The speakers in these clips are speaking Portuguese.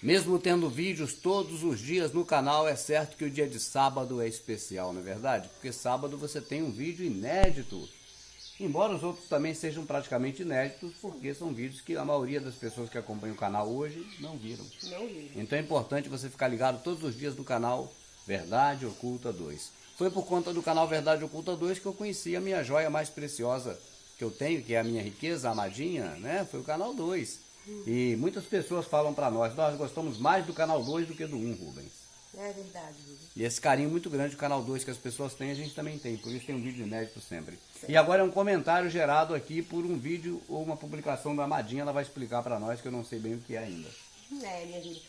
Mesmo tendo vídeos todos os dias no canal, é certo que o dia de sábado é especial, não é verdade? Porque sábado você tem um vídeo inédito. Embora os outros também sejam praticamente inéditos, porque são vídeos que a maioria das pessoas que acompanham o canal hoje não viram. Então é importante você ficar ligado todos os dias no canal Verdade Oculta 2. Foi por conta do canal Verdade Oculta 2 que eu conheci a minha joia mais preciosa que eu tenho, que é a minha riqueza, a Amadinha, né? Foi o canal 2. E muitas pessoas falam para nós gostamos mais do canal 2 do que do 1, Rubens. É verdade, Rubens. E esse carinho muito grande do canal 2 que as pessoas têm, a gente também tem. Por isso tem um vídeo inédito sempre. Certo. E agora é um comentário gerado aqui por um vídeo ou uma publicação da Amadinha. Ela vai explicar para nós, que eu não sei bem o que é ainda. Minha vida.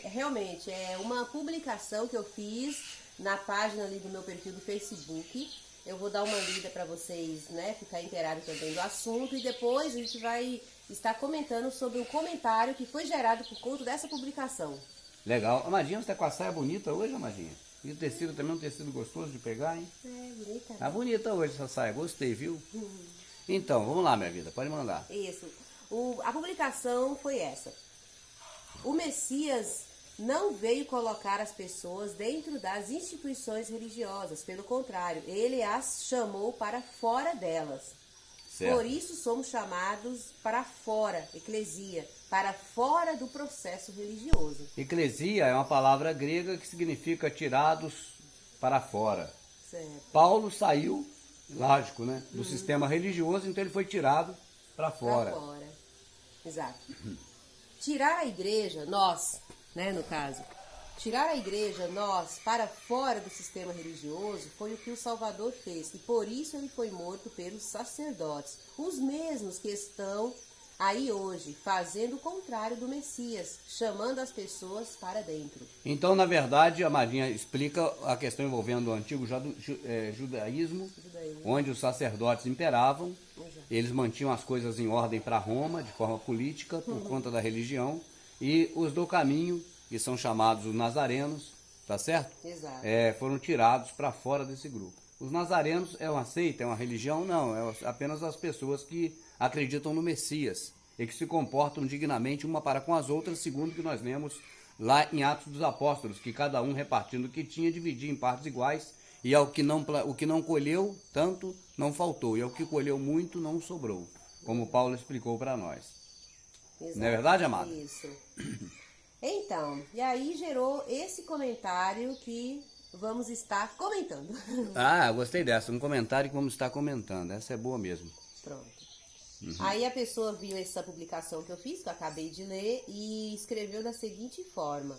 Realmente, é uma publicação que eu fiz na página ali do meu perfil do Facebook. Eu vou dar uma lida para vocês, né, ficar inteirados também do assunto. E depois a gente vai estar comentando sobre o comentário que foi gerado por conta dessa publicação. Legal. Amadinha, você tá com a saia bonita hoje, Amadinha? E o tecido também é um tecido gostoso de pegar, hein? É, bonita. Tá bonita hoje essa saia, gostei, viu? Então, vamos lá, minha vida, pode mandar. Isso. A publicação foi essa. O Messias não veio colocar as pessoas dentro das instituições religiosas, pelo contrário, ele as chamou para fora delas. Certo. Por isso somos chamados para fora, eclesia, para fora do processo religioso. Eclesia é uma palavra grega que significa tirados para fora. Certo. Paulo saiu, lógico, né, do sistema religioso, então ele foi tirado para fora. Para fora, exato. Tirar a igreja, nós, né, no caso, tirar a igreja, nós, para fora do sistema religioso, foi o que o Salvador fez. E por isso ele foi morto pelos sacerdotes. Os mesmos que estão aí hoje, fazendo o contrário do Messias, chamando as pessoas para dentro. Então, na verdade, a Amadinha explica a questão envolvendo o antigo judaísmo, onde os sacerdotes imperavam. Eles mantinham as coisas em ordem para Roma, de forma política, por conta da religião. E os do caminho, que são chamados os nazarenos, tá certo? Exato. Foram tirados para fora desse grupo. Os nazarenos é uma seita, é uma religião? Não, é apenas as pessoas que acreditam no Messias e que se comportam dignamente uma para com as outras, segundo o que nós lemos lá em Atos dos Apóstolos, que cada um repartindo o que tinha, dividia em partes iguais, e o que não colheu, tanto não faltou, e ao que colheu muito, não sobrou, como Paulo explicou para nós. Exato. Não é verdade, amado? Isso. Então, e aí gerou esse comentário que vamos estar comentando. Ah, eu gostei dessa, um comentário que vamos estar comentando, essa é boa mesmo. Pronto. Aí a pessoa viu essa publicação que eu fiz, que eu acabei de ler, e escreveu da seguinte forma.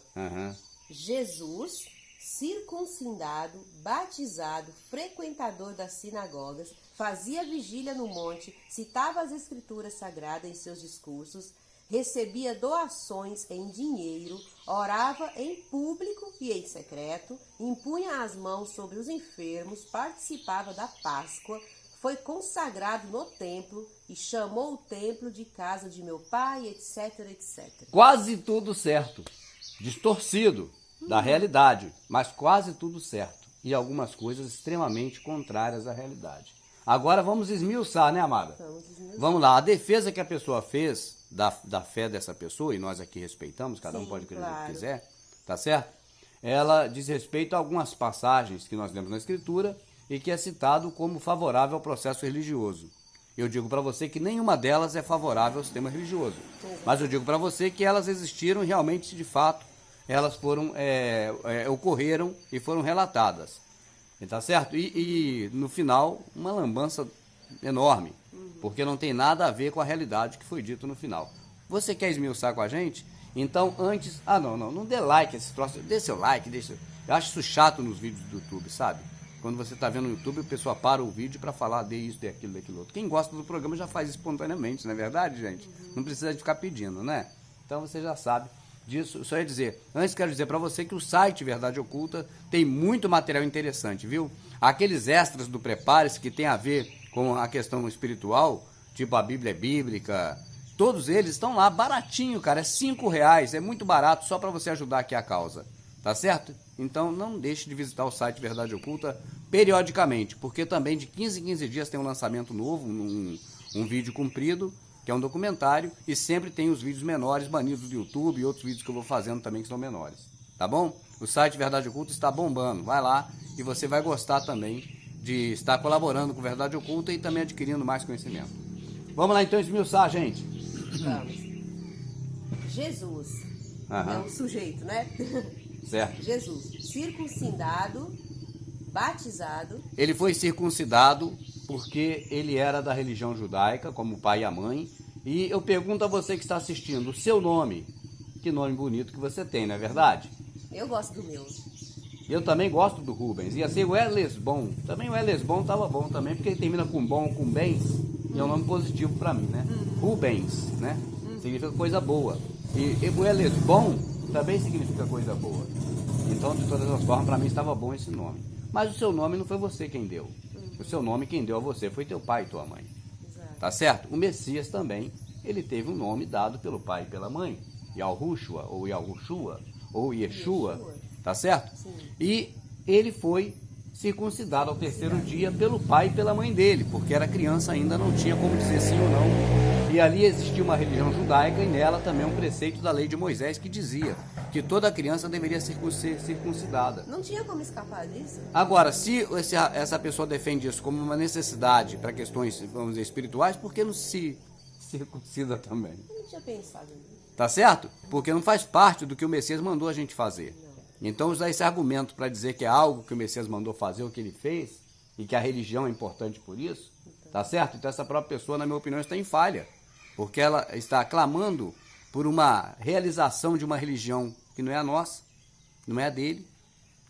Jesus, circuncidado, batizado, frequentador das sinagogas, fazia vigília no monte, citava as escrituras sagradas em seus discursos, recebia doações em dinheiro, orava em público e em secreto, impunha as mãos sobre os enfermos, participava da Páscoa, foi consagrado no templo e chamou o templo de casa de meu pai, etc, etc. Quase tudo certo. Distorcido da realidade, mas quase tudo certo. E algumas coisas extremamente contrárias à realidade. Agora vamos esmiuçar, né, amada? Vamos lá, a defesa que a pessoa fez da fé dessa pessoa, e nós aqui respeitamos, cada um pode acreditar o que quiser, tá certo? Ela diz respeito a algumas passagens que nós lemos na Escritura e que é citado como favorável ao processo religioso. Eu digo para você que nenhuma delas é favorável ao sistema religioso. Mas eu digo para você que elas existiram e realmente, de fato, elas foram, ocorreram e foram relatadas. Tá certo? E no final, uma lambança enorme, porque não tem nada a ver com a realidade que foi dito no final. Você quer esmiuçar com a gente? Então, antes... não dê like esse troço. Dê seu like, eu acho isso chato nos vídeos do YouTube, sabe? Quando você está vendo no YouTube, a pessoa para o vídeo para falar de isso, de aquilo, daquilo outro. Quem gosta do programa já faz espontaneamente, não é verdade, gente? Não precisa de ficar pedindo, né? Então você já sabe disso. Só ia dizer, antes quero dizer para você que o site Verdade Oculta tem muito material interessante, viu? Aqueles extras do Prepare-se que tem a ver com a questão espiritual, tipo a Bíblia bíblica, todos eles estão lá, baratinho, cara, é R$5, é muito barato, só para você ajudar aqui a causa, tá certo? Então não deixe de visitar o site Verdade Oculta periodicamente, porque também de 15 em 15 dias tem um lançamento novo, um vídeo comprido, que é um documentário, e sempre tem os vídeos menores banidos do YouTube e outros vídeos que eu vou fazendo também que são menores. Tá bom? O site Verdade Oculta está bombando. Vai lá e você vai gostar também de estar colaborando com Verdade Oculta e também adquirindo mais conhecimento. Vamos lá então esmiuçar, gente. Vamos. Jesus é um sujeito, né? Certo. Jesus, circuncidado, batizado. Ele foi circuncidado porque ele era da religião judaica, como o pai e a mãe. E eu pergunto a você que está assistindo, o seu nome, que nome bonito que você tem, não é verdade? Eu gosto do meu. Eu também gosto do Rubens. Ia ser o Elesbon. Também o Elesbon estava bom também, porque ele termina com bom, com bens. E é um nome positivo para mim, né? Rubens, né? Significa coisa boa. E o Elesbon também significa coisa boa. Então, de todas as formas, para mim estava bom esse nome. Mas o seu nome não foi você quem deu. O seu nome quem deu a você foi teu pai e tua mãe. Exato. Tá certo? O Messias também, ele teve um nome dado pelo pai e pela mãe. Yahushua, ou Yahushua, ou Yeshua. Tá certo? Sim. E ele foi circuncidado ao terceiro dia pelo pai e pela mãe dele, porque era criança ainda, não tinha como dizer sim ou não. E ali existia uma religião judaica e nela também um preceito da lei de Moisés que dizia que toda criança deveria ser circuncidada. Não tinha como escapar disso. Agora, se essa pessoa defende isso como uma necessidade para questões, vamos dizer, espirituais, por que não se circuncida também? Eu não tinha pensado nisso. Tá certo? Porque não faz parte do que o Messias mandou a gente fazer. Então, usar esse argumento para dizer que é algo que o Messias mandou fazer, o que ele fez, e que a religião é importante por isso, tá certo? Então, essa própria pessoa, na minha opinião, está em falha, porque ela está clamando por uma realização de uma religião que não é a nossa, não é a dele,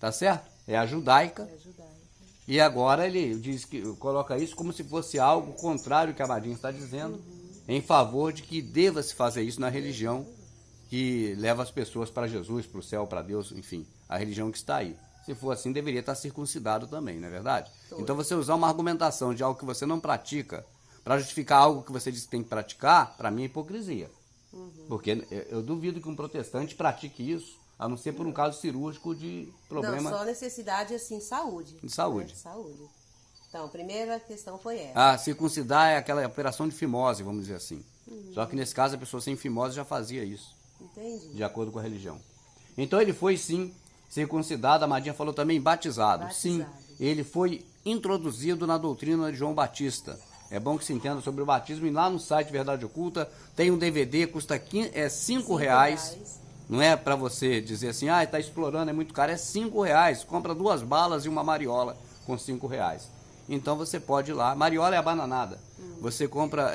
tá certo? É a judaica. É judaica. E agora ele diz que coloca isso como se fosse algo contrário ao que a Madinha está dizendo, em favor de que deva-se fazer isso na religião que leva as pessoas para Jesus, para o céu, para Deus, enfim, a religião que está aí. Se for assim, deveria estar circuncidado também, não é verdade? Então você usar uma argumentação de algo que você não pratica para justificar algo que você diz que tem que praticar, para mim é hipocrisia. Porque eu duvido que um protestante pratique isso, a não ser por um caso cirúrgico de problema... Não, só necessidade, assim, saúde. De saúde. Né? Saúde. Então, a primeira questão foi essa. Ah, circuncidar é aquela operação de fimose, vamos dizer assim. Só que nesse caso a pessoa sem fimose já fazia isso. Entendi. De acordo com a religião. Então ele foi sim circuncidado, a Madinha falou também batizado. Sim, ele foi introduzido na doutrina de João Batista. É bom que se entenda sobre o batismo e lá no site Verdade Oculta tem um DVD, custa R$5. Não é para você dizer assim, está explorando, é muito caro, é R$5. Compra 2 balas e uma mariola com R$5. Então você pode ir lá, mariola é a bananada. Você compra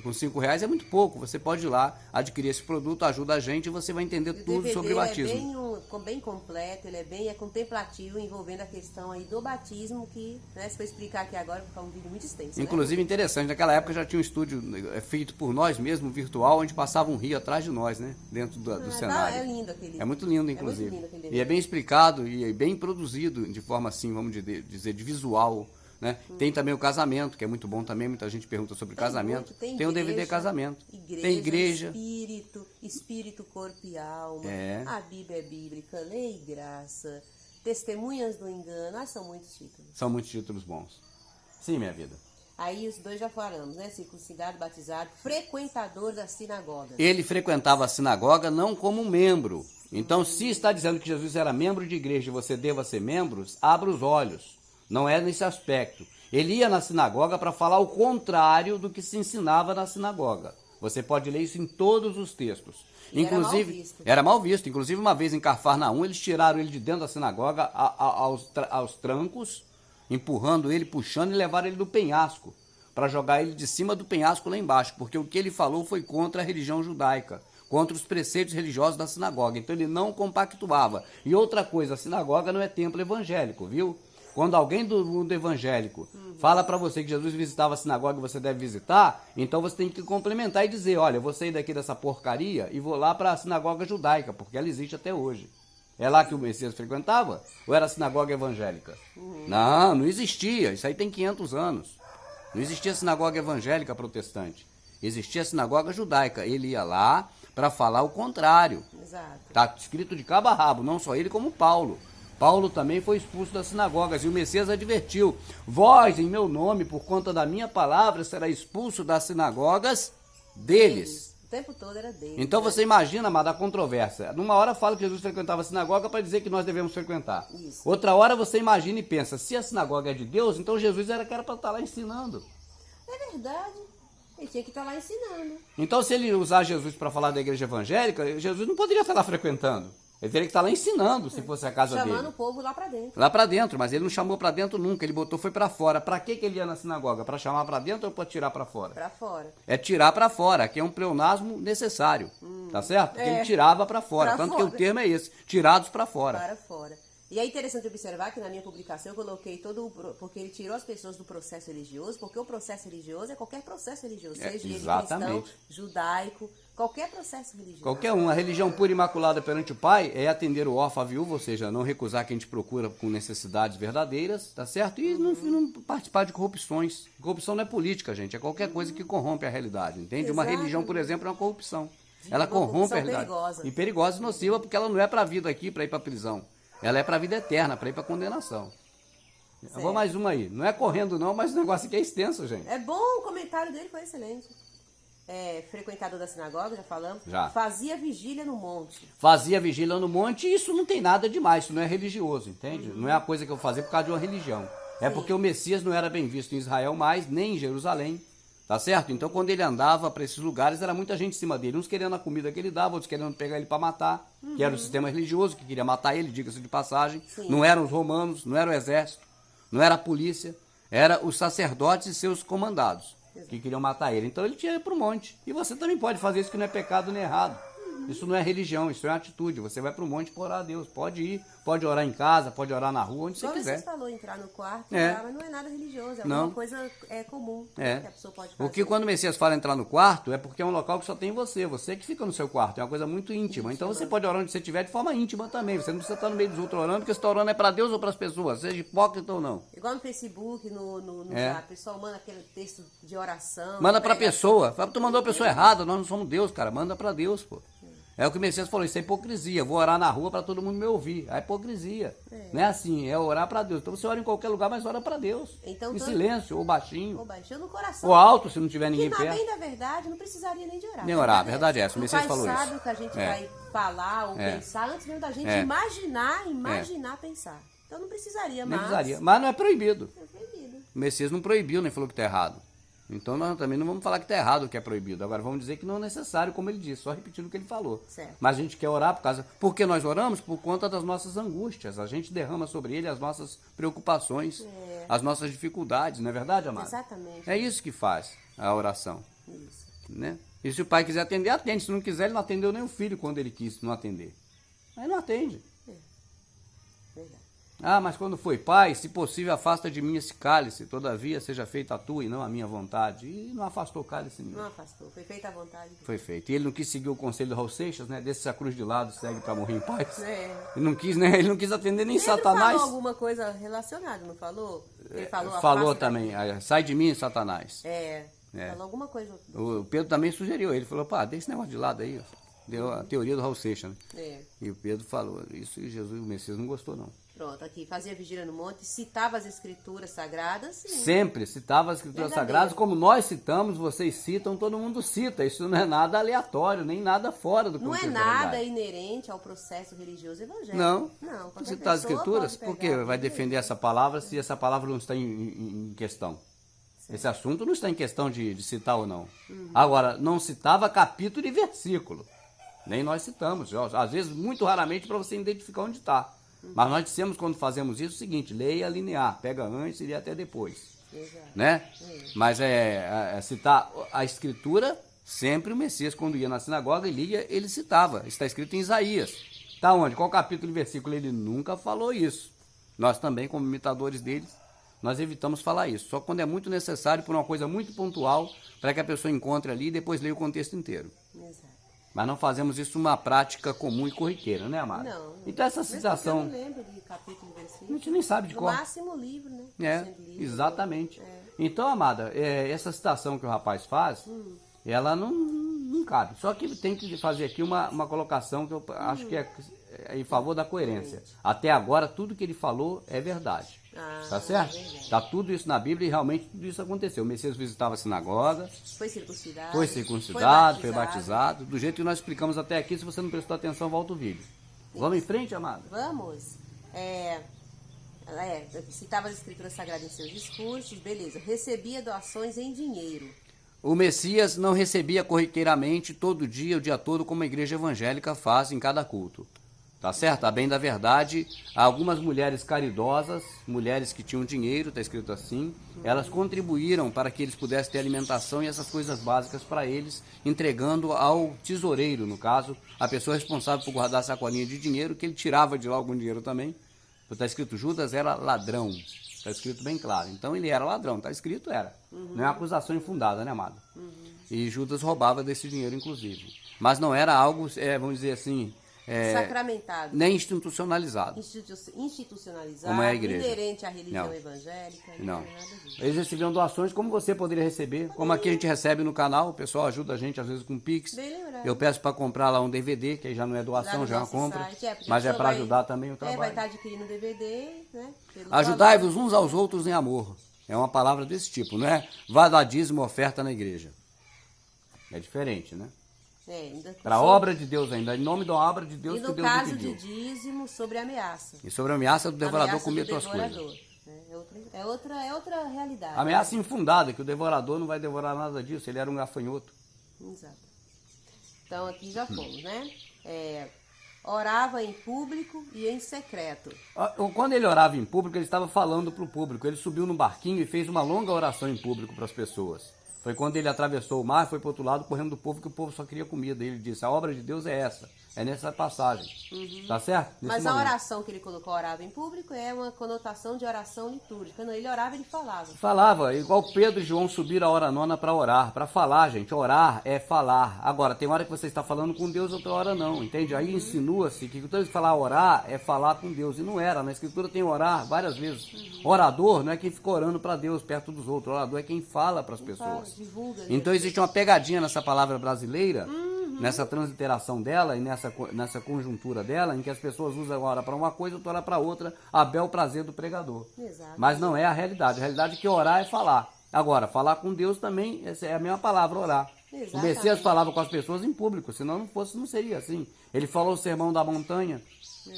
com R$5, é muito pouco. Você pode ir lá, adquirir esse produto, ajuda a gente e você vai entender tudo sobre o batismo. É bem completo, ele é contemplativo, envolvendo a questão aí do batismo, que, né, se for explicar aqui agora, vai ficar um vídeo muito extenso. Inclusive, né? Interessante, naquela época já tinha um estúdio feito por nós mesmos, virtual, onde passava um rio atrás de nós, né? Dentro do cenário. É lindo aquele. É muito lindo, inclusive. É muito lindo aquele. E é bem explicado e é bem produzido, de forma assim, vamos dizer, de visual. Né? Tem também o casamento, que é muito bom também, muita gente pergunta sobre casamento. Tem o DVD casamento. Tem igreja. Espírito, corpo e alma. A Bíblia é bíblica, lei e graça, testemunhas do engano. São muitos títulos. São muitos títulos bons. Sim, minha vida. Aí os dois já falamos, né? Circuncidado, batizado, frequentador da sinagoga. Ele frequentava a sinagoga não como membro. Então, se está dizendo que Jesus era membro de igreja e você deva ser membro, abra os olhos. Não é nesse aspecto. Ele ia na sinagoga para falar o contrário do que se ensinava na sinagoga. Você pode ler isso em todos os textos. Inclusive, era mal visto. Inclusive, uma vez em Cafarnaum, eles tiraram ele de dentro da sinagoga aos trancos, empurrando ele, puxando e levaram ele do penhasco, para jogar ele de cima do penhasco lá embaixo, porque o que ele falou foi contra a religião judaica, contra os preceitos religiosos da sinagoga. Então ele não compactuava. E outra coisa, a sinagoga não é templo evangélico, viu? Quando alguém do mundo evangélico fala para você que Jesus visitava a sinagoga e você deve visitar, então você tem que complementar e dizer, olha, eu vou sair daqui dessa porcaria e vou lá para a sinagoga judaica, porque ela existe até hoje. É lá que o Messias frequentava? Ou era a sinagoga evangélica? Não existia. Isso aí tem 500 anos. Não existia sinagoga evangélica protestante. Existia a sinagoga judaica. Ele ia lá para falar o contrário. Exato. Está escrito de cabo a rabo, não só ele como Paulo. Paulo também foi expulso das sinagogas, e o Messias advertiu: vós, em meu nome, por conta da minha palavra, será expulso das sinagogas deles. O tempo todo era deles. Então você imagina, amada, a controvérsia. Numa hora fala que Jesus frequentava a sinagoga para dizer que nós devemos frequentar. Isso. Outra hora você imagina e pensa, se a sinagoga é de Deus, então Jesus era que era para estar lá ensinando. É verdade. Ele tinha que estar lá ensinando. Então se ele usar Jesus para falar da igreja evangélica, Jesus não poderia estar lá frequentando. Ele teria que estar lá ensinando, se fosse a casa dele. Chamando o povo lá para dentro. Lá para dentro, mas ele não chamou para dentro nunca, ele botou foi para fora. Para que ele ia na sinagoga? Para chamar para dentro ou para tirar para fora? Para fora. É tirar para fora, que é um pleonasmo necessário, tá certo? Porque ele tirava para fora, tanto que o termo é esse, tirados para fora. Para fora. E é interessante observar que na minha publicação eu coloquei porque ele tirou as pessoas do processo religioso, porque o processo religioso é qualquer processo religioso, seja ele cristão, judaico, qualquer processo religioso. Qualquer um. A religião pura e imaculada perante o Pai é atender o órfão, a viúva, ou seja, não recusar quem a gente procura com necessidades verdadeiras, tá certo? E não participar de corrupções. Corrupção não é política, gente, é qualquer coisa que corrompe a realidade, entende? Uma religião, por exemplo, é uma corrupção. Ela corrompe a realidade. Perigosa. E perigosa e nociva, porque ela não é para a vida aqui, para ir para a prisão. Ela é para a vida eterna, para ir para a condenação. Eu vou mais uma aí. Não é correndo não, mas o negócio aqui é extenso, gente. É bom, o comentário dele foi excelente. Frequentador da sinagoga, já falamos. Já. Fazia vigília no monte. Fazia vigília no monte e isso não tem nada demais, isso não é religioso, entende? Não é a coisa que eu fazia por causa de uma religião. É porque o Messias não era bem visto em Israel mais, nem em Jerusalém. Tá certo? Então, quando ele andava para esses lugares, era muita gente em cima dele. Uns querendo a comida que ele dava, outros querendo pegar ele para matar. Que era o sistema religioso que queria matar ele, diga-se de passagem. Sim. Não eram os romanos, não era o exército, não era a polícia. Era os sacerdotes e seus comandados que queriam matar ele. Então, ele tinha ido para o monte. E você também pode fazer isso, que não é pecado nem errado. Isso não é religião, isso é uma atitude. Você vai para o monte para orar a Deus. Pode ir, pode orar em casa, pode orar na rua, onde você quiser. Você falou entrar no quarto, mas não é nada religioso, é uma coisa comum que a pessoa pode fazer. Porque quando o Messias fala entrar no quarto, é porque é um local que só tem você que fica no seu quarto, é uma coisa muito íntima. Então você pode orar onde você estiver de forma íntima também. Você não precisa estar no meio dos outros orando, porque você está orando é para Deus ou para as pessoas, seja hipócrita ou não. Igual no Facebook, no a pessoa manda aquele texto de oração. Manda para a pessoa. Tu mandou a pessoa errada, nós não somos Deus, cara. Manda para Deus, pô. É o que o Messias falou, isso é hipocrisia. Vou orar na rua para todo mundo me ouvir. É hipocrisia. Não é assim, é orar para Deus. Então você ora em qualquer lugar, mas ora para Deus. Então, em silêncio, ou baixinho. Ou baixinho no coração. Ou alto, se não tiver ninguém perto. Que na bem da verdade, não precisaria nem de orar. Nem orar, a verdade é essa. O Messias falou isso. O Pai sabe o que a gente vai falar ou pensar antes mesmo da gente imaginar, pensar. Então não precisaria mais. Nem precisaria. Mas não é proibido. É proibido. O Messias não proibiu, nem falou que está errado. Então nós também não vamos falar que está errado o que é proibido. Agora vamos dizer que não é necessário, como ele disse, só repetindo o que ele falou. Certo. Mas a gente quer orar por que nós oramos? Por conta das nossas angústias. A gente derrama sobre ele as nossas preocupações, as nossas dificuldades, não é verdade, amado? Exatamente. É isso que faz a oração. Isso. Né? E se o pai quiser atender, atende. Se não quiser, ele não atendeu nem o filho quando ele quis não atender. Aí não atende. Verdade. Ah, mas quando foi pai, se possível, afasta de mim esse cálice, todavia seja feita a tua e não a minha vontade. E não afastou o cálice nenhum. Não afastou, foi feita à vontade. Foi feito. E ele não quis seguir o conselho do Raul Seixas, né? Deixa a cruz de lado, segue para morrer em paz. É. Ele não quis, né? Ele não quis atender nem Ele Satanás. falou alguma coisa relacionada, não falou? Ele falou também, sai de mim, Satanás. Falou alguma coisa. O Pedro também sugeriu, ele falou, pá, deixa esse negócio de lado aí. Deu a teoria do Raul Seixas, né? E o Pedro falou, isso e Jesus, o Messias, não gostou não. Pronto, aqui, fazia vigília no monte, citava as escrituras sagradas, sim. Sempre citava as escrituras sagradas, como nós citamos, vocês citam, todo mundo cita. Isso não é nada aleatório, nem nada fora do contexto. Não é nada inerente ao processo religioso evangélico. Não. Citar as escrituras, por que vai defender essa palavra se essa palavra não está em questão? Certo. Esse assunto não está em questão de citar ou não. Agora, não citava capítulo e versículo. Nem nós citamos. Às vezes, muito raramente, para você identificar onde está. Mas nós dissemos, quando fazemos isso, o seguinte: leia linear, pega antes e lê até depois. Exato. Né? Mas citar a escritura, sempre o Messias, quando ia na sinagoga e lia, ele citava. Está escrito em Isaías. Está onde? Qual capítulo e versículo? Ele nunca falou isso. Nós também, como imitadores deles, nós evitamos falar isso. Só quando é muito necessário, por uma coisa muito pontual, para que a pessoa encontre ali e depois leia o contexto inteiro. Exato. Mas não fazemos isso uma prática comum e corriqueira, né, amado? Não. Então essa citação... Eu não lembro de capítulo e versículo. A gente nem sabe de no qual. No máximo livro, né? Exatamente. Então, amada, essa citação que o rapaz faz, ela não cabe. Só que tem que fazer aqui uma colocação que eu acho que em favor da coerência. Até agora, tudo que ele falou é verdade. Tá certo? Tá tudo isso na Bíblia e realmente tudo isso aconteceu. O Messias visitava a sinagoga. Foi circuncidado. Foi batizado. Do jeito que nós explicamos até aqui, se você não prestou atenção, volta o vídeo. Isso. Vamos em frente, amada? Vamos. Citava as escrituras sagradas em seus discursos, beleza. Recebia doações em dinheiro. O Messias não recebia corriqueiramente todo dia, o dia todo, como a igreja evangélica faz em cada culto. Tá certo? A bem da verdade, algumas mulheres caridosas, mulheres que tinham dinheiro, está escrito assim, elas contribuíram para que eles pudessem ter alimentação e essas coisas básicas para eles, entregando ao tesoureiro, no caso, a pessoa responsável por guardar a sacolinha de dinheiro, que ele tirava de lá algum dinheiro também. Está escrito, Judas era ladrão. Está escrito bem claro. Então ele era ladrão, está escrito era. Não é uma acusação infundada, né, amado? E Judas roubava desse dinheiro, inclusive. Mas não era algo, vamos dizer assim... sacramentado. Nem institucionalizado. Institucionalizado, como é a igreja. Inerente à religião evangélica. Não. Nada disso. Eles recebiam doações como você poderia receber. Como aqui a gente recebe no canal, o pessoal ajuda a gente às vezes com Pix. Bem lembrado. Eu peço para comprar lá um DVD, que aí já não é doação, já é uma compra. Mas é para ajudar também o trabalho. Vai estar adquirindo DVD, né? Ajudai-vos uns aos outros em amor. É uma palavra desse tipo, não é? Vá dar dízimo, oferta na igreja. É diferente, né? Para a obra de Deus ainda, em nome da obra de Deus que Deus pediu. E no caso de dízimo, sobre ameaça. E sobre a ameaça do devorador comer tuas coisas. É outra realidade. Ameaça infundada, que o devorador não vai devorar nada disso, ele era um gafanhoto. Exato. Então aqui já fomos, né? Orava em público e em secreto. Quando ele orava em público, ele estava falando para o público. Ele subiu no barquinho e fez uma longa oração em público para as pessoas. Foi quando ele atravessou o mar, foi para o outro lado, correndo do povo, que o povo só queria comida. Ele disse, a obra de Deus é essa, é nessa passagem. Tá certo? Mas a oração que ele colocou, orava em público, é uma conotação de oração litúrgica. Quando ele orava, ele falava. Falava, igual Pedro e João subiram a hora nona para orar. Para falar, gente, orar é falar. Agora, tem hora que você está falando com Deus, outra hora não, entende? Aí insinua-se que toda vez que falar orar é falar com Deus. E não era, na Escritura tem orar várias vezes. Orador não é quem fica orando para Deus perto dos outros, orador é quem fala para as pessoas. Divulga, então existe uma pegadinha nessa palavra brasileira, nessa transliteração dela e nessa conjuntura dela, em que as pessoas usam agora para uma coisa, outra hora para outra, a bel prazer do pregador. Exato. Mas não é a realidade. A realidade é que orar é falar. Agora, falar com Deus também é a mesma palavra, orar. Exatamente. O Messias falava com as pessoas em público, senão não seria assim. Ele falou o sermão da montanha,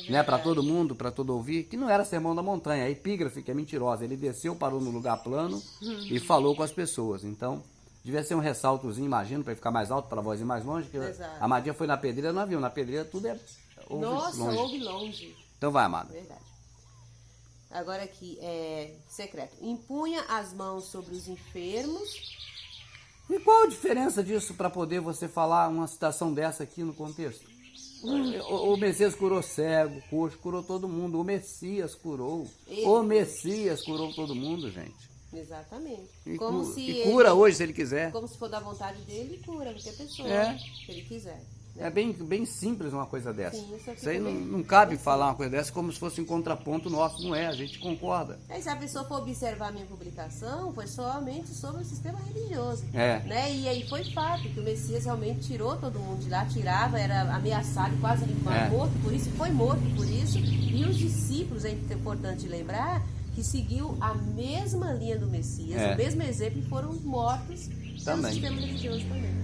né, para todo mundo, para todo ouvir, que não era sermão da montanha, a epígrafe que é mentirosa. Ele desceu, parou no lugar plano e falou com as pessoas. Então, devia ser um ressaltozinho, imagino, para ficar mais alto, para a voz ir mais longe. Que a Amadinha foi na pedreira, não viu. Na pedreira tudo ouve longe. Então vai, amada. Verdade. Agora aqui, secreto. Impunha as mãos sobre os enfermos. E qual a diferença disso para poder você falar uma citação dessa aqui no contexto? O Messias curou cego, coxo, curou todo mundo. O Messias curou. O Messias curou todo mundo, gente. Exatamente. E cura hoje, se ele quiser. Como se for da vontade dele, cura qualquer pessoa, se ele quiser. Né? É bem simples uma coisa dessa. Sim, isso aí não cabe falar uma coisa dessa como se fosse um contraponto nosso, não é, a gente concorda. Se a pessoa for observar a minha publicação, foi somente sobre o sistema religioso. Né? E aí foi fato que o Messias realmente tirou todo mundo de lá, tirava, era ameaçado, quase morto por isso, foi morto por isso. E os discípulos, é importante lembrar, que seguiu a mesma linha do Messias, o mesmo exemplo, e foram mortos pelo sistema religioso também.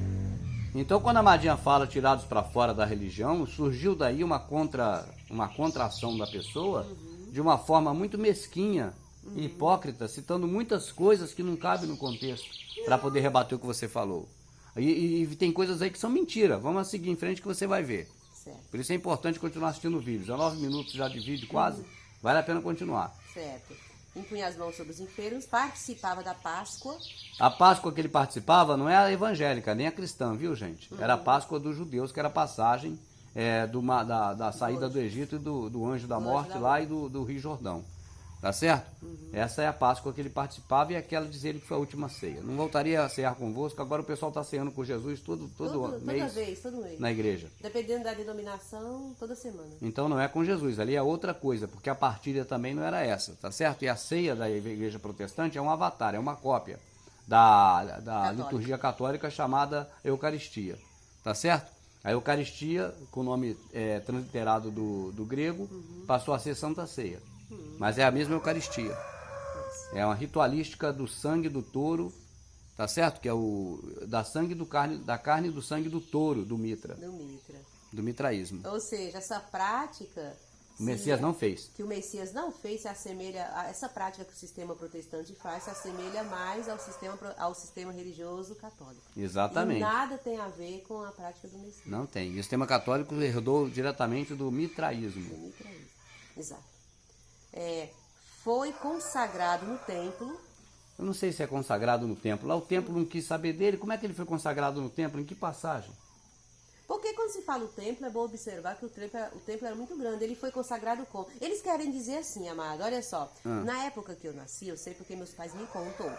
Então, quando a Amadinha fala tirados para fora da religião, surgiu daí uma contração da pessoa de uma forma muito mesquinha e hipócrita, citando muitas coisas que não cabem no contexto, para poder rebater o que você falou. E tem coisas aí que são mentira. Vamos seguir em frente que você vai ver. Certo. Por isso é importante continuar assistindo o vídeo. Já 9 minutos já de vídeo quase, vale a pena continuar. Certo. Impunha as mãos sobre os enfermos, participava da Páscoa. A Páscoa que ele participava não é a evangélica, nem a cristã, viu, gente? Era a Páscoa dos judeus, que era a passagem da saída do Egito e do anjo da morte lá e do Rio Jordão. Tá certo? Essa é a Páscoa que ele participava e aquela diz ele que foi a última ceia. Não voltaria a cear convosco, agora o pessoal está ceando com Jesus todo mês na igreja. Dependendo da denominação, toda semana. Então não é com Jesus, ali é outra coisa, porque a partilha também não era essa, tá certo? E a ceia da igreja protestante é um avatar, é uma cópia da liturgia católica chamada Eucaristia, tá certo? A Eucaristia, com o nome transliterado do grego, passou a ser Santa Ceia. Mas é a mesma Eucaristia. É uma ritualística do sangue do touro, tá certo? Que é da carne e do sangue do touro, do Mitra. Do mitraísmo. Ou seja, essa prática... O Messias não fez. Que o Messias não fez, se assemelha a essa prática que o sistema protestante faz, se assemelha mais ao sistema religioso católico. Exatamente. E nada tem a ver com a prática do Messias. Não tem. E o sistema católico herdou diretamente do mitraísmo. Do mitraísmo, exato. Foi consagrado no templo. Eu não sei se é consagrado no templo. Lá o templo não quis saber dele. Como é que ele foi consagrado no templo? Em que passagem? Porque quando se fala o templo, é bom observar que o templo era muito grande. Ele foi consagrado como? Eles querem dizer assim, amado, olha só. Na época que eu nasci, eu sei porque meus pais me contam.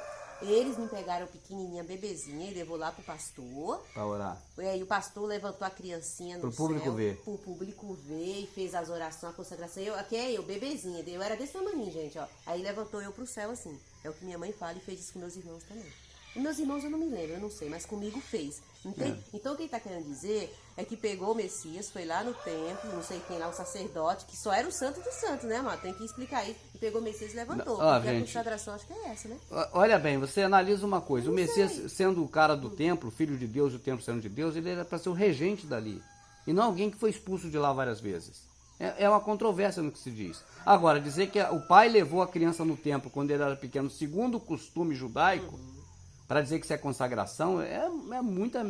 Eles me pegaram pequenininha, bebezinha, e levou lá pro pastor. Para orar. E o pastor levantou a criancinha no céu. Pro público ver. E fez as orações, a consagração. Aqui é eu, bebezinha. Eu era desse tamanho, gente, ó. Aí levantou eu pro céu assim. É o que minha mãe fala e fez isso com meus irmãos também. E meus irmãos eu não me lembro, eu não sei, mas comigo fez. Entende? Então o que ele está querendo dizer é que pegou o Messias, foi lá no templo, não sei quem lá, o sacerdote, que só era o santo dos santos, né, amado? Tem que explicar isso. E pegou o Messias e levantou. Porque gente, a consagração acho que é essa, né? Olha bem, você analisa uma coisa. O Messias, sendo o cara do templo, filho de Deus e o templo sendo de Deus, ele era para ser o regente dali. E não alguém que foi expulso de lá várias vezes. É uma controvérsia no que se diz. Agora, dizer que o pai levou a criança no templo quando ele era pequeno, segundo o costume judaico, para dizer que isso é consagração, é muita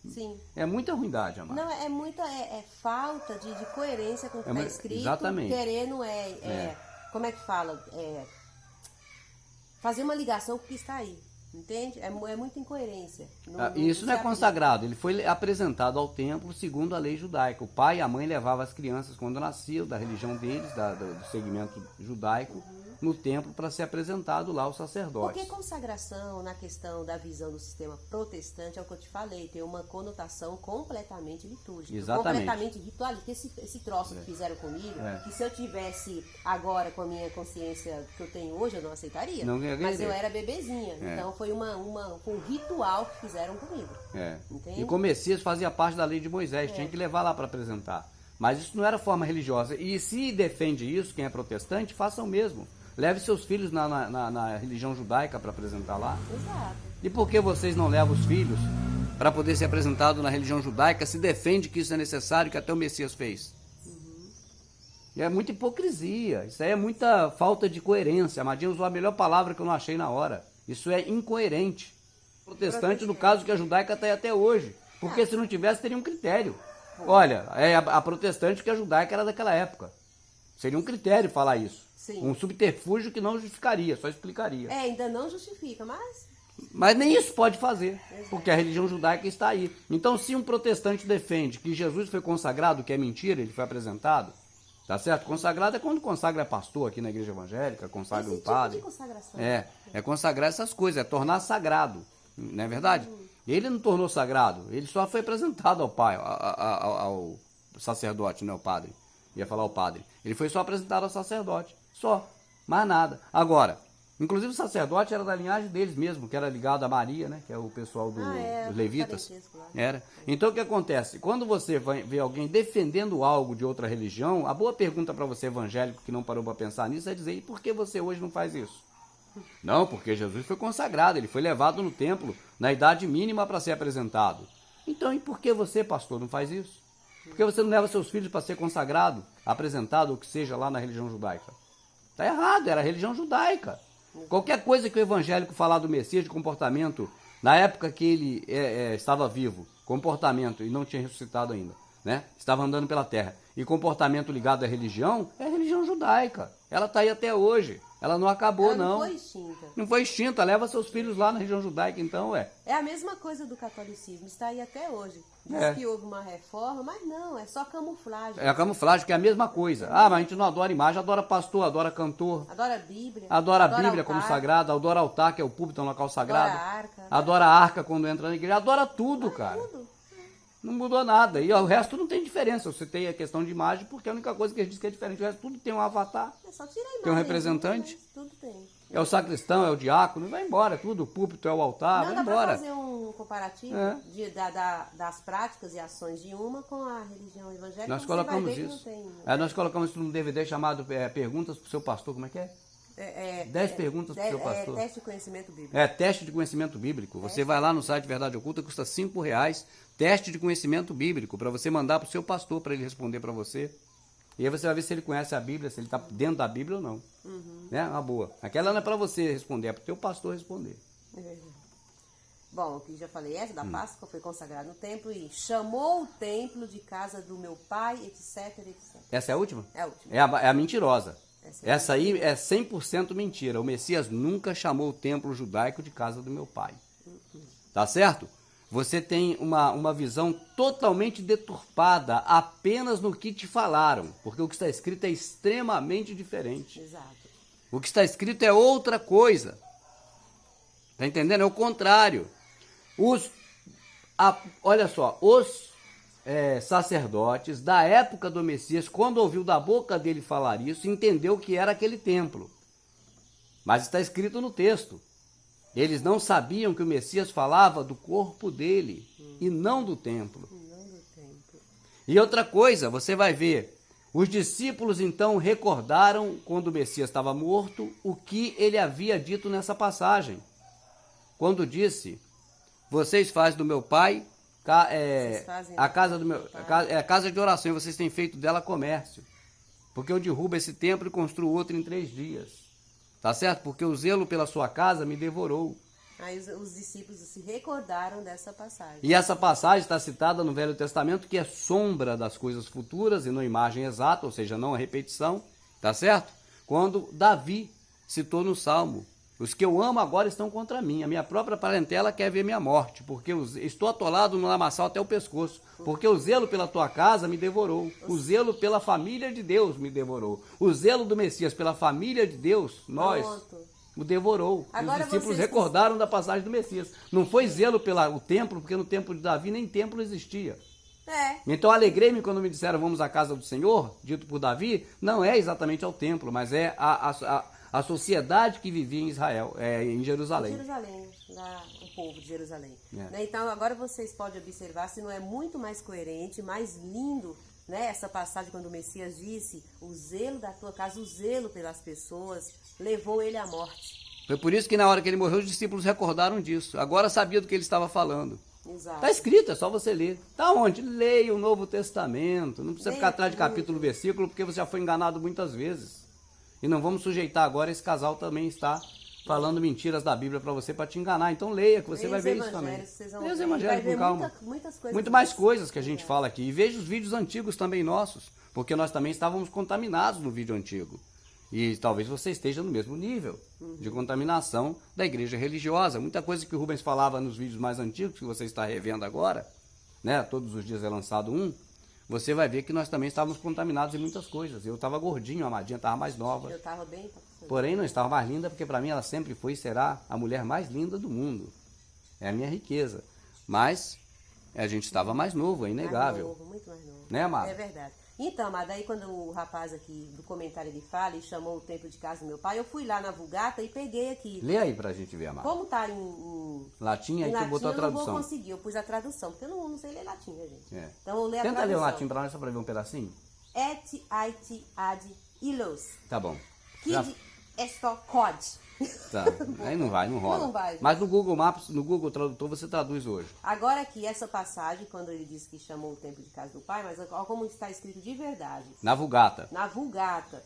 Sim. É muita ruindade, amado. Não, é muita falta de coerência com o que está escrito. Exatamente. Querendo como é que fala? Fazer uma ligação com o que está aí. Entende? É muita incoerência. Isso não é consagrado. Ele foi apresentado ao templo segundo a lei judaica. O pai e a mãe levavam as crianças quando nasciam, da religião deles, do segmento judaico, no templo para ser apresentado lá ao sacerdote. Porque consagração, na questão da visão do sistema protestante, é o que eu te falei, tem uma conotação completamente litúrgica. Exatamente. Completamente ritualística. Esse troço que fizeram comigo, que se eu tivesse agora com a minha consciência que eu tenho hoje, eu não aceitaria. Mas eu era bebezinha. Então foi um ritual que fizeram comigo. Entende? E como Messias fazia parte da lei de Moisés, tinha que levar lá para apresentar. Mas isso não era forma religiosa. E se defende isso, quem é protestante, faça o mesmo. Leve seus filhos na religião judaica para apresentar lá. Exato. E por que vocês não levam os filhos para poder ser apresentado na religião judaica, se defende que isso é necessário, que até o Messias fez? E é muita hipocrisia, isso aí é muita falta de coerência. A Madinha usou a melhor palavra que eu não achei na hora. Isso é incoerente. Protestante, no caso, que a judaica está aí até hoje. Porque se não tivesse, teria um critério. Olha, a protestante que a judaica era daquela época. Seria um critério falar isso. Sim. Um subterfúgio que não justificaria, só explicaria. Ainda não justifica, mas... Mas nem isso pode fazer, porque a religião judaica está aí. Então, se um protestante defende que Jesus foi consagrado, que é mentira, ele foi apresentado, tá certo? Consagrado é quando consagra pastor aqui na igreja evangélica, consagra um padre. Tipo de consagração. É consagrar essas coisas, é tornar sagrado, não é verdade? Ele não tornou sagrado, ele só foi apresentado ao pai, ao sacerdote, não é o padre. Ia falar o padre. Ele foi só apresentado ao sacerdote. Só. Mais nada. Agora, inclusive o sacerdote era da linhagem deles mesmo, que era ligado a Maria, né? Que é o pessoal dos levitas. Era. Então o que acontece? Quando você vê alguém defendendo algo de outra religião, a boa pergunta para você evangélico que não parou para pensar nisso é dizer, e por que você hoje não faz isso? Não, porque Jesus foi consagrado, ele foi levado no templo na idade mínima para ser apresentado. Então, e por que você, pastor, não faz isso? Por que você não leva seus filhos para ser consagrado, apresentado, ou que seja lá na religião judaica? Está errado, era a religião judaica. Qualquer coisa que o evangélico falar do Messias, de comportamento, na época que ele estava vivo, comportamento, e não tinha ressuscitado ainda, né? Estava andando pela terra, e comportamento ligado à religião, é a religião judaica. Ela está aí até hoje. Ela não acabou, ela não foi extinta. Não foi extinta. Leva seus filhos lá na religião judaica, então, É a mesma coisa do catolicismo, está aí até hoje. Diz que houve uma reforma, mas não, é só camuflagem. É a camuflagem, que é a mesma coisa. Ah, mas a gente não adora imagem, adora pastor, adora cantor. Adora a Bíblia. Adora a Bíblia como sagrada, adora altar, que é o púlpito, é um local sagrado. Adora a arca. Adora a arca quando entra na igreja, adora tudo, cara. Tudo. Não mudou nada. E o resto não tem diferença. Eu citei a questão de imagem, porque a única coisa que a gente diz que é diferente. O resto tudo tem um avatar. É só tirar a imagem. Tem um representante. Tudo tem. É o sacristão, é o diácono, vai embora, tudo. O púlpito é o altar, vai embora. Dá pra fazer um comparativo das práticas e ações de uma com a religião evangélica. Nós colocamos isso. Nós colocamos isso num DVD chamado Perguntas para o seu pastor, como é que é? 10 perguntas para o seu pastor. Teste de conhecimento bíblico. Teste de conhecimento bíblico. Você vai lá no site Verdade Oculta, custa R$5. Teste de conhecimento bíblico, para você mandar para o seu pastor, para ele responder para você. E aí você vai ver se ele conhece a Bíblia, se ele está dentro da Bíblia ou não. Uma boa. Aquela não é para você responder, é para o teu pastor responder. Bom, que já falei, essa da Páscoa foi consagrada no templo e chamou o templo de casa do meu pai, etc, etc. Essa é a última? É a última. É a mentirosa. Essa aí é 100% mentira. O Messias nunca chamou o templo judaico de casa do meu pai. Tá certo? Você tem uma visão totalmente deturpada apenas no que te falaram, porque o que está escrito é extremamente diferente. Exato. O que está escrito é outra coisa. Tá entendendo? É o contrário. Olha só, os sacerdotes da época do Messias, quando ouviu da boca dele falar isso, entendeu que era aquele templo. Mas está escrito no texto. Eles não sabiam que o Messias falava do corpo dele e não do templo. E outra coisa, você vai ver, os discípulos então recordaram, quando o Messias estava morto, o que ele havia dito nessa passagem. Quando disse, vocês fazem do meu pai a casa de oração, e vocês têm feito dela comércio. Porque eu derrubo esse templo e construo outro em 3 dias. Tá certo? Porque o zelo pela sua casa me devorou. Aí os discípulos se recordaram dessa passagem. E essa passagem está citada no Velho Testamento, que é sombra das coisas futuras e não imagem exata, ou seja, não a repetição. Tá certo? Quando Davi citou no Salmo, os que eu amo agora estão contra mim. A minha própria parentela quer ver minha morte, porque estou atolado no lamaçal até o pescoço. Porque o zelo pela tua casa me devorou. O zelo pela família de Deus me devorou. O zelo do Messias pela família de Deus, nós, o devorou. Agora os discípulos recordaram da passagem do Messias. Não foi zelo pelo templo, porque no tempo de Davi nem templo existia. Então alegrei-me quando me disseram vamos à casa do Senhor, dito por Davi. Não é exatamente ao templo, mas é a sociedade que vivia em Israel, em Jerusalém. O povo de Jerusalém. Então, agora vocês podem observar se não é muito mais coerente, mais lindo, né, essa passagem quando o Messias disse, o zelo da tua casa, o zelo pelas pessoas, levou ele à morte. Foi por isso que na hora que ele morreu, os discípulos recordaram disso. Agora sabia do que ele estava falando. Exato. Está escrito, é só você ler. Tá onde? Leia o Novo Testamento. Não precisa ficar atrás de capítulo, versículo, porque você já foi enganado muitas vezes. E não vamos sujeitar agora, esse casal também está falando mentiras da Bíblia para você, para te enganar. Então leia, que você vai ver isso também. Leia os evangelhos com calma. Muito mais coisas que a gente fala aqui. E veja os vídeos antigos também nossos, porque nós também estávamos contaminados no vídeo antigo. E talvez você esteja no mesmo nível de contaminação da igreja religiosa. Muita coisa que o Rubens falava nos vídeos mais antigos, que você está revendo agora, né? Todos os dias é lançado um. Você vai ver que nós também estávamos contaminados em muitas coisas. Eu estava gordinho, a Amadinha estava mais nova. Eu estava bem. Porém, não estava mais linda, porque para mim ela sempre foi e será a mulher mais linda do mundo. É a minha riqueza. Mas a gente estava mais novo, é inegável. Mais novo, muito mais novo. Né, Amado? É verdade. Então, Amado, aí quando o rapaz aqui do comentário ele fala e chamou o templo de casa do meu pai, eu fui lá na Vulgata e peguei aqui. Lê aí pra gente ver, Amado. Como tá em latim, aí tu botou a tradução. Eu não vou conseguir, eu pus a tradução, porque eu não sei ler latim, né, gente? Então eu leio a tradução. Tenta ler o latim pra nós, só pra ver um pedacinho. Et ait ad illos. Tá bom. Quid esto quod. Tá, aí não vai, não rola. Não vai. Mas no Google Maps, no Google Tradutor, você traduz hoje. Agora aqui, essa passagem, quando ele disse que chamou o templo de casa do pai, mas olha como está escrito de verdade. Na Vulgata. Na Vulgata.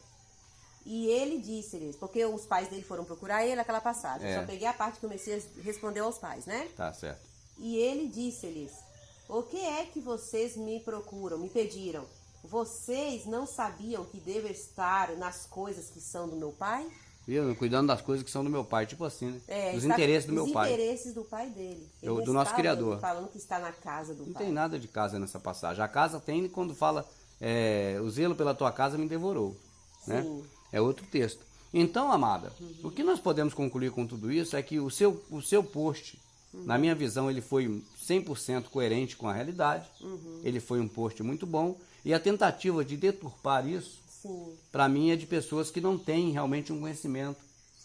E ele disse-lhes, porque os pais dele foram procurar ele, aquela passagem. Eu só peguei a parte que o Messias respondeu aos pais, né? Tá certo. E ele disse-lhes, o que é que vocês me procuram, me pediram? Vocês não sabiam que devo estar nas coisas que são do meu pai? Cuidando das coisas que são do meu pai, tipo assim, né? Dos interesses do meu pai. Os interesses do pai dele. Do nosso Criador. Falando que está na casa do pai. Não tem nada de casa nessa passagem. A casa tem quando fala, o zelo pela tua casa me devorou. Né? É outro texto. Então, amada, o que nós podemos concluir com tudo isso é que o seu post, na minha visão, ele foi 100% coerente com a realidade. Ele foi um post muito bom. E a tentativa de deturpar isso, para mim, é de pessoas que não têm realmente um conhecimento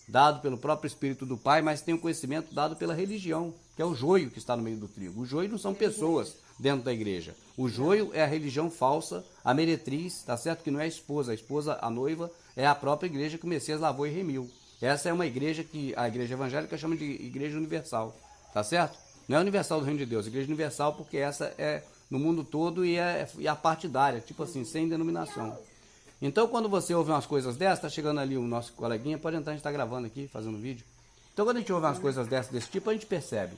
dado pelo próprio Espírito do Pai, mas tem um conhecimento dado pela religião, que é o joio que está no meio do trigo. O joio não são pessoas dentro da igreja. O joio é a religião falsa, a meretriz, tá certo? Que não é a esposa, a noiva, é a própria igreja que o Messias lavou e remiu. Essa é uma igreja que a igreja evangélica chama de igreja universal, tá certo? Não é universal do reino de Deus, igreja universal porque essa é no mundo todo e é a partidária, tipo assim, sem denominação. Então, quando você ouve umas coisas dessas, tá chegando ali o nosso coleguinha, pode entrar, a gente tá gravando aqui, fazendo vídeo. Então, quando a gente ouve umas coisas desse tipo, a gente percebe.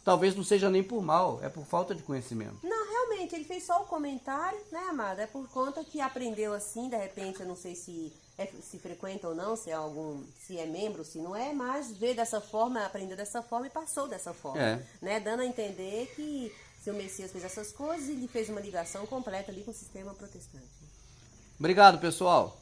Talvez não seja nem por mal, é por falta de conhecimento. Não, realmente, ele fez só o comentário, né, amada? É por conta que aprendeu assim, de repente, eu não sei se frequenta ou não, se é membro, se não é, mas vê dessa forma, aprendeu dessa forma e passou dessa forma. Né? Dando a entender que seu Messias fez essas coisas e ele fez uma ligação completa ali com o sistema protestante. Obrigado, pessoal.